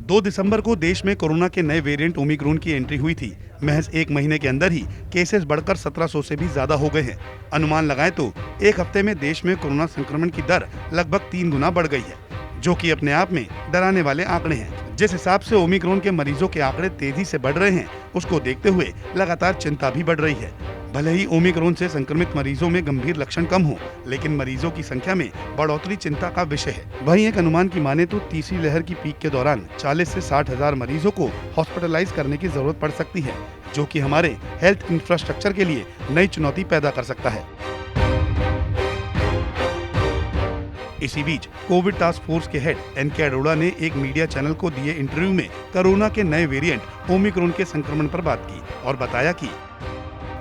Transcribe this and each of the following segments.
2 दिसंबर को देश में कोरोना के नए वेरिएंट ओमिक्रॉन की एंट्री हुई थी। महज 1 महीने के अंदर ही केसेस बढ़कर 1700 से भी ज्यादा हो गए हैं। अनुमान लगाएं तो एक हफ्ते में देश में कोरोना संक्रमण की दर लगभग 3 गुना बढ़ गई है, जो कि अपने आप में डराने वाले आंकड़े हैं। जिस हिसाब से ओमिक्रॉन के मरीजों के आंकड़े तेजी से बढ़ रहे हैं, उसको देखते हुए लगातार चिंता भी बढ़ रही है। भले ही ओमिक्रॉन से संक्रमित मरीजों में गंभीर लक्षण कम हो, लेकिन मरीजों की संख्या में बढ़ोतरी चिंता का विषय है। वहीं एक अनुमान की माने तो तीसरी लहर की पीक के दौरान 40 से 60 हजार मरीजों को हॉस्पिटलाइज करने की जरूरत पड़ सकती है, जो कि हमारे हेल्थ इंफ्रास्ट्रक्चर के लिए नई चुनौती पैदा कर सकता है। इसी बीच कोविड टास्क फोर्स के हेड एनके अरोड़ा ने एक मीडिया चैनल को दिए इंटरव्यू में कोरोना के नए वेरिएंट ओमिक्रॉन के संक्रमण पर बात की और बताया कि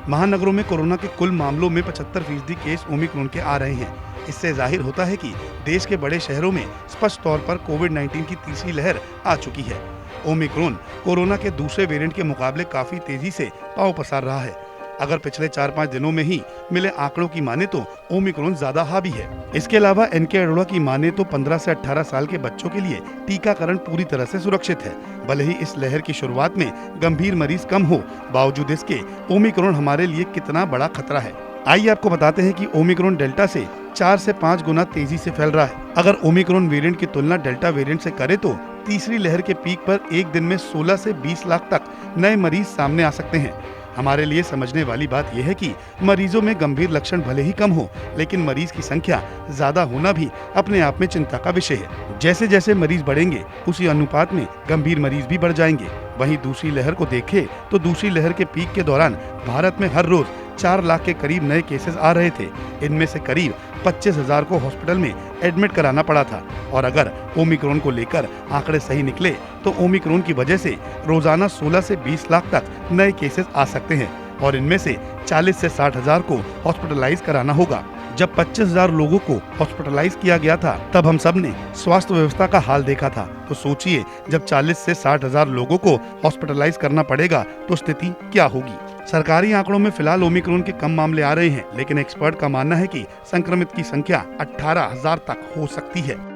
महानगरों में कोरोना के कुल मामलों में 75% केस ओमिक्रॉन के आ रहे हैं। इससे जाहिर होता है कि देश के बड़े शहरों में स्पष्ट तौर पर कोविड-19 की तीसरी लहर आ चुकी है। ओमिक्रॉन कोरोना के दूसरे वेरिएंट के मुकाबले काफी तेजी से पांव पसार रहा है। अगर पिछले 4-5 दिनों में ही मिले आंकड़ों की माने तो ओमिक्रॉन ज्यादा हावी है। इसके अलावा एनके अरोड़ा की माने तो 15 से 18 साल के बच्चों के लिए टीकाकरण पूरी तरह से सुरक्षित है। भले ही इस लहर की शुरुआत में गंभीर मरीज कम हो, बावजूद इसके ओमिक्रॉन हमारे लिए कितना बड़ा खतरा है। आइए आपको बताते हैं कि ओमिक्रॉन डेल्टा से 4 से 5 गुना तेजी से फैल रहा है। अगर ओमिक्रॉन वेरिएंट की तुलना डेल्टा वेरिएंट से करें तो तीसरी लहर के पीक पर एक दिन में 16 से 20 लाख तक नए मरीज सामने आ सकते हैं। हमारे लिए समझने वाली बात यह है कि मरीजों में गंभीर लक्षण भले ही कम हो, लेकिन मरीज की संख्या ज्यादा होना भी अपने आप में चिंता का विषय है। जैसे जैसे मरीज बढ़ेंगे, उसी अनुपात में गंभीर मरीज भी बढ़ जाएंगे। वहीं दूसरी लहर को देखें तो दूसरी लहर के पीक के दौरान भारत में हर रोज 4 लाख के करीब नए केसेस आ रहे थे। इनमें से करीब 25,000 को हॉस्पिटल में एडमिट कराना पड़ा था। और अगर ओमिक्रॉन को लेकर आंकड़े सही निकले तो ओमिक्रॉन की वजह से रोजाना 16 से 20 लाख तक नए केसेस आ सकते हैं और इनमें से 40 से 60 हजार को हॉस्पिटलाइज कराना होगा। जब 25,000 लोगों को हॉस्पिटलाइज किया गया था, तब हम सब ने स्वास्थ्य व्यवस्था का हाल देखा था। तो सोचिए, जब 40 से 60 हजार लोगों को हॉस्पिटलाइज करना पड़ेगा तो स्थिति क्या होगी। सरकारी आंकड़ों में फिलहाल ओमिक्रॉन के कम मामले आ रहे हैं, लेकिन एक्सपर्ट का मानना है कि संक्रमित की संख्या 18,000 तक हो सकती है।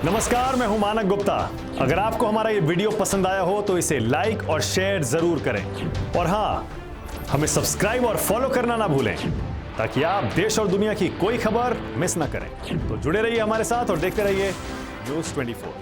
नमस्कार, मैं हूं मानक गुप्ता। अगर आपको हमारा ये वीडियो पसंद आया हो तो इसे लाइक और शेयर जरूर करें और हाँ, हमें सब्सक्राइब और फॉलो करना ना भूलें ताकि आप देश और दुनिया की कोई खबर मिस ना करें। तो जुड़े रहिए हमारे साथ और देखते रहिए न्यूज़ 24।